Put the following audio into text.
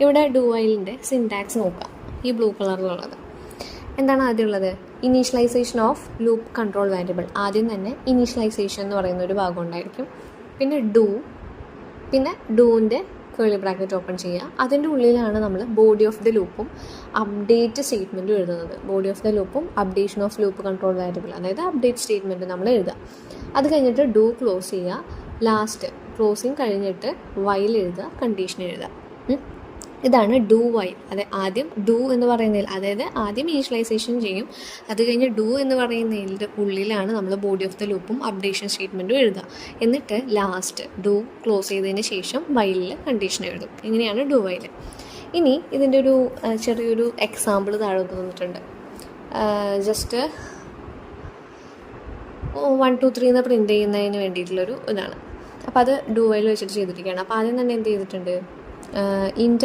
ഇവിടെ do വൈലിൻ്റെ syntax നോക്കാം. ഈ ബ്ലൂ കളറിലുള്ളത് എന്താണ് ആദ്യം ഉള്ളത്? Initialisation of loop control variable. ആദ്യം തന്നെ ഇനീഷ്യലൈസേഷൻ എന്ന് പറയുന്ന ഒരു ഭാഗം ഉണ്ടായിരിക്കും. പിന്നെ ഡു, പിന്നെ ഡൂവിൻ്റെ കേളി ബ്രാക്കറ്റ് ഓപ്പൺ ചെയ്യുക. അതിൻ്റെ ഉള്ളിലാണ് നമ്മൾ ബോഡി ഓഫ് ദ ലൂപ്പും അപ്ഡേറ്റ് സ്റ്റേറ്റ്മെൻറ്റും എഴുതുന്നത്. ബോഡി ഓഫ് ദ ലൂപ്പും updation of loop control variable, അതായത് അപ്ഡേറ്റ് സ്റ്റേറ്റ്മെൻറ്റ് നമ്മൾ എഴുതുക. അത് കഴിഞ്ഞിട്ട് ഡു ക്ലോസ് ചെയ്യുക. ലാസ്റ്റ് ക്ലോസിങ് കഴിഞ്ഞിട്ട് വൈൽ എഴുതുക, കണ്ടീഷൻ എഴുതുക. ഇതാണ് ഡു വൈൽ. ആദ്യം ഡു എന്ന് പറയുന്നതിൽ, അതായത് ആദ്യം ഇനീഷ്യലൈസേഷൻ ചെയ്യും. അത് കഴിഞ്ഞ് ഡു എന്ന് പറയുന്നതിൻ്റെ ഉള്ളിലാണ് നമ്മൾ ബോഡി ഓഫ് ദ ലൂപ്പും അപ്ഡേഷൻ സ്റ്റേറ്റ്മെൻറ്റും എഴുതുക. എന്നിട്ട് ലാസ്റ്റ് ഡു ക്ലോസ് ചെയ്തതിന് ശേഷം വൈലിൽ കണ്ടീഷൻ എഴുതും. ഇങ്ങനെയാണ് ഡു വൈൽ. ഇനി ഇതിൻ്റെ ഒരു ചെറിയൊരു എക്സാമ്പിൾ താഴെ തന്നിട്ടുണ്ട്. ജസ്റ്റ് 1 2 3 എന്ന് പ്രിൻറ്റ് ചെയ്യുന്നതിന് വേണ്ടിയിട്ടുള്ളൊരു ഇതാണ്. അപ്പോൾ അത് ഡു വൈൽ വെച്ചിട്ട് ചെയ്തിരിക്കുകയാണ്. അപ്പോൾ ആദ്യം തന്നെ എന്ത് ചെയ്തിട്ടുണ്ട്? ഇൻറ്റ്